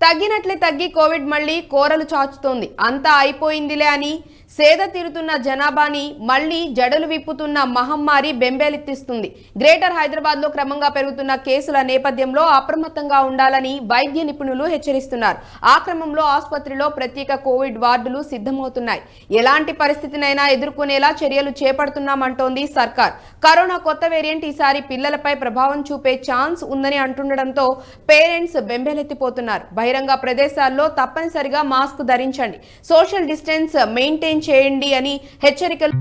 తగ్గినట్లే తగ్గి కోవిడ్ మళ్లీ కోరలు చాచుతోంది. అంతా అయిపోయిందిలే అని సేద తీరుతున్న జనాభాని మళ్లీ జడలు విప్పుతున్న మహమ్మారి బెంబేలెత్తిస్తుంది. గ్రేటర్ హైదరాబాద్ లో క్రమంగా పెరుగుతున్న కేసుల నేపథ్యంలో అప్రమత్తంగా ఉండాలని వైద్య నిపుణులు హెచ్చరిస్తున్నారు. ఆ క్రమంలో ఆసుపత్రిలో ప్రత్యేక కోవిడ్ వార్డులు సిద్ధమవుతున్నాయి. ఎలాంటి పరిస్థితినైనా ఎదుర్కొనేలా చర్యలు చేపడుతున్నామంటోంది సర్కార్. కరోనా కొత్త వేరియంట్ ఈసారి పిల్లలపై ప్రభావం చూపే ఛాన్స్ ఉందని అంటుండటంతో పేరెంట్స్ బెంబేలెత్తిపోతున్నారు. బహిరంగ ప్రదేశాల్లో తప్పనిసరిగా మాస్క్ ధరించండి, సోషల్ డిస్టెన్స్ మెయింటైన్ చేయండి అని హెచ్చరికలు.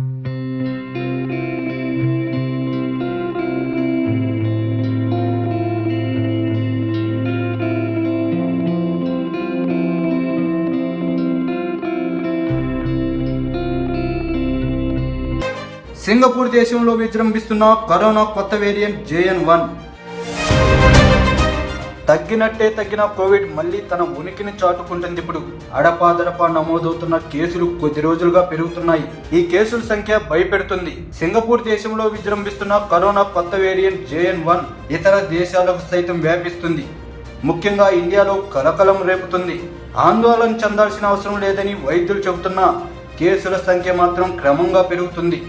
సింగపూర్ దేశంలో విజృంభిస్తున్న కరోనా కొత్త వేరియంట్ JN.1. తగ్గినట్టే తగ్గిన కోవిడ్ మళ్లీ తన ఉనికిని చాటుకుంటుంది. ఇప్పుడు అడపాదడపా నమోదవుతున్న కేసులు కొద్ది రోజులుగా పెరుగుతున్నాయి. ఈ కేసుల సంఖ్య భయపెడుతుంది. సింగపూర్ దేశంలో విజృంభిస్తున్న కరోనా కొత్త వేరియంట్ JN.1 ఇతర దేశాలకు సైతం వ్యాపిస్తుంది. ముఖ్యంగా ఇండియాలో కలకలం రేపుతుంది. ఆందోళన చెందాల్సిన అవసరం లేదని వైద్యులు చెబుతున్నా కేసుల సంఖ్య మాత్రం క్రమంగా పెరుగుతుంది.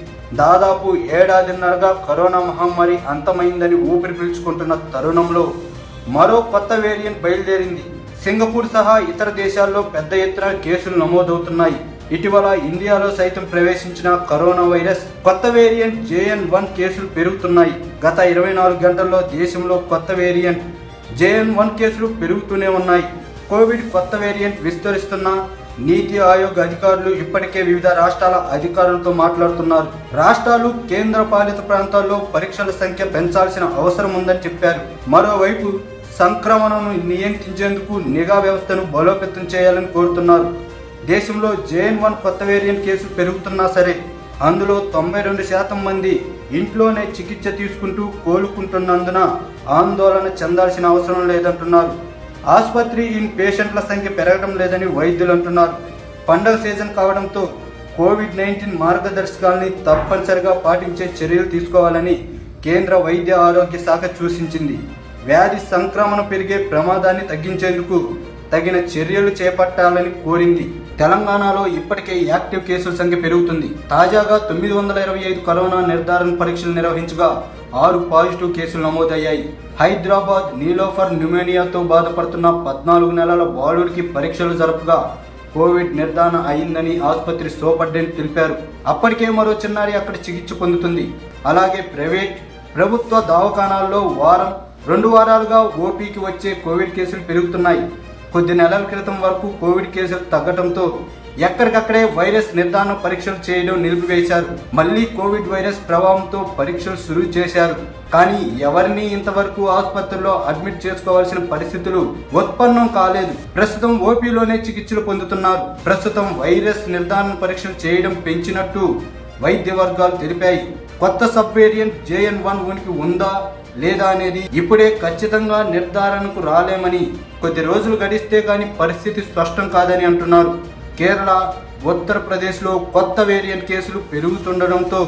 దాదాపు ఏడాదిన్నరగా కరోనా మహమ్మారి అంతమైందని ఊపిరి పీల్చుకుంటున్న తరుణంలో మరో కొత్త వేరియంట్ బయలుదేరింది. సింగపూర్ సహా ఇతర దేశాల్లో పెద్ద ఎత్తున కేసులు నమోదవుతున్నాయి. ఇటీవల ఇండియాలో సైతం ప్రవేశించిన కరోనా వైరస్ కొత్త వేరియంట్ JN.1 కేసులు పెరుగుతున్నాయి. గత 24 గంటల్లో దేశంలో కొత్త వేరియంట్ JN.1 కేసులు పెరుగుతూనే ఉన్నాయి. కోవిడ్ కొత్త వేరియంట్ విస్తరిస్తున్న నీతి ఆయోగ్ అధికారులు ఇప్పటికే వివిధ రాష్ట్రాల అధికారులతో మాట్లాడుతున్నారు. రాష్ట్రాలు, కేంద్ర పాలిత ప్రాంతాల్లో పరీక్షల సంఖ్య పెంచాల్సిన అవసరం ఉందని చెప్పారు. మరోవైపు సంక్రమణను నియంత్రించేందుకు నిఘా వ్యవస్థను బలోపేతం చేయాలని కోరుతున్నారు. దేశంలో JN.1 కొత్త వేరియంట్ కేసులు పెరుగుతున్నా సరే అందులో 92% మంది ఇంట్లోనే చికిత్స తీసుకుంటూ కోలుకుంటున్నందున ఆందోళన చెందాల్సిన అవసరం లేదంటున్నారు. ఆసుపత్రి ఇన్ పేషెంట్ల సంఖ్య పెరగడం లేదని వైద్యులు అంటున్నారు. పండగ సీజన్ కావడంతో COVID-19 మార్గదర్శకాలని తప్పనిసరిగా పాటించే చర్యలు తీసుకోవాలని కేంద్ర వైద్య ఆరోగ్య శాఖ సూచించింది. వ్యాధి సంక్రమణ పెరిగే ప్రమాదాన్ని తగ్గించేందుకు తగిన చర్యలు చేపట్టాలని కోరింది. తెలంగాణలో ఇప్పటికే యాక్టివ్ కేసుల సంఖ్య పెరుగుతుంది. తాజాగా 925 కరోనా నిర్ధారణ పరీక్షలు నిర్వహించగా 6 పాజిటివ్ కేసులు నమోదయ్యాయి. హైదరాబాద్ నీలోఫర్ న్యూమోనియాతో బాధపడుతున్న 14 నెలల బాలుడికి పరీక్షలు జరపగా కోవిడ్ నిర్ధారణ అయిందని ఆసుపత్రి సూపరింటెండెంట్ తెలిపారు. అప్పటికే మరో చిన్నారి అక్కడ చికిత్స పొందుతుంది. అలాగే ప్రభుత్వ దవాఖానాల్లో 2 వారాలుగా ఓపీకి వచ్చే కోవిడ్ కేసులు పెరుగుతున్నాయి. కొద్ది నెలల క్రితం వరకు కోవిడ్ కేసులు తగ్గడంతో ఎక్కడికక్కడే వైరస్ నిర్ధారణ పరీక్షలు చేయడం నిలిపివేశారు. మళ్లీ కోవిడ్ వైరస్ ప్రభావంతో పరీక్షలు శురూ చేశారు. కానీ ఎవరిని ఇంతవరకు ఆసుపత్రిలో అడ్మిట్ చేసుకోవాల్సిన పరిస్థితులు ఉత్పన్నం కాలేదు. ప్రస్తుతం ఓపీలోనే చికిత్సలు పొందుతున్నారు. ప్రస్తుతం వైరస్ నిర్ధారణ పరీక్షలు చేయడం పెంచినట్టు వైద్య వర్గాలు తెలిపాయి. కొత్త సబ్ వేరియంట్ JN.1 ఉనికి ఉందా లేదా అనేది ఇప్పుడే ఖచ్చితంగా నిర్ధారణకు రాలేమని, కొద్ది రోజులు గడిస్తే కానీ పరిస్థితి స్పష్టం కాదని అంటున్నారు. కేరళ, ఉత్తరప్రదేశ్లో కొత్త వేరియంట్ కేసులు పెరుగుతుండడంతో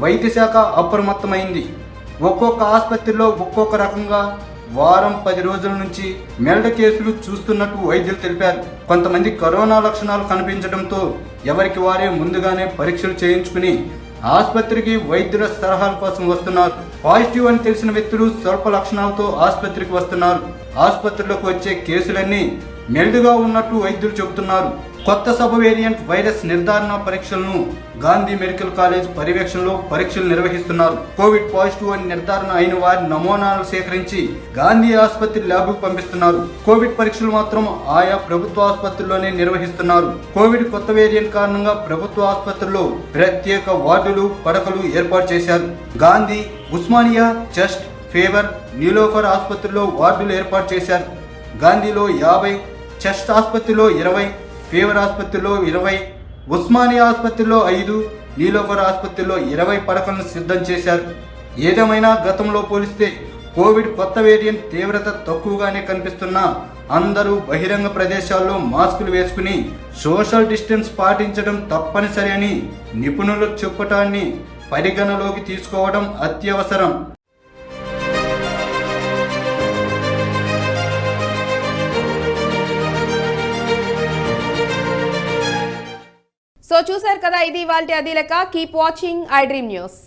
వైద్య శాఖ అప్రమత్తమైంది. ఒక్కొక్క ఆసుపత్రిలో ఒక్కొక్క రకంగా వారం 10 రోజుల నుంచి మెల్డ కేసులు చూస్తున్నట్టు వైద్యులు తెలిపారు. కొంతమంది కరోనా లక్షణాలు కనిపించడంతో ఎవరికి వారే ముందుగానే పరీక్షలు చేయించుకుని ఆసుపత్రికి వైద్యుల సలహాల కోసం వస్తున్నారు. పాజిటివ్ అని తెలిసిన వ్యక్తులు స్వల్ప లక్షణాలతో ఆసుపత్రికి వస్తున్నారు. ఆసుపత్రిలోకి వచ్చే కేసులన్నీ మెల్డుగా ఉన్నట్టు వైద్యులు చెబుతున్నారు. కొత్త సబ్ వేరియంట్ వైరస్ నిర్ధారణ పరీక్షలను గాంధీ మెడికల్ కాలేజ్ పర్యవేక్షణలో పరీక్షలు నిర్వహిస్తున్నారు. కోవిడ్ పాజిటివ్ అని నిర్ధారణ అయిన వారి నమూనాలు సేకరించి గాంధీ ఆసుపత్రి ల్యాబ్కు పంపిస్తున్నారు. కోవిడ్ పరీక్షలు మాత్రం ఆయా ప్రభుత్వ ఆసుపత్రుల్లోనే నిర్వహిస్తున్నారు. కోవిడ్ కొత్త వేరియంట్ కారణంగా ప్రభుత్వ ఆసుపత్రుల్లో ప్రత్యేక వార్డులు, పడకలు ఏర్పాటు చేశారు. గాంధీ, ఉస్మానియా, చెస్ట్, ఫీవర్, నీలోఫర్ ఆసుపత్రుల్లో వార్డులు ఏర్పాటు చేశారు. గాంధీలో 50, చెస్ట్ ఆసుపత్రిలో 20, ఫీవర్ ఆసుపత్రిలో 20, ఉస్మానియా ఆసుపత్రిలో 5, నీలోఫర్ ఆసుపత్రిలో 20 పడకలను సిద్ధం చేశారు. ఏదేమైనా గతంలో పోలిస్తే కోవిడ్ కొత్త వేరియంట్ తీవ్రత తక్కువగానే కనిపిస్తున్నా అందరూ బహిరంగ ప్రదేశాల్లో మాస్కులు వేసుకుని సోషల్ డిస్టెన్స్ పాటించడం తప్పనిసరి అని నిపుణులు చెప్పటాన్ని పరిగణలోకి తీసుకోవడం అత్యవసరం. సో చూసారు కదా, ఇది ఇవాల్టి అది లెక్క. Keep watching I dream news.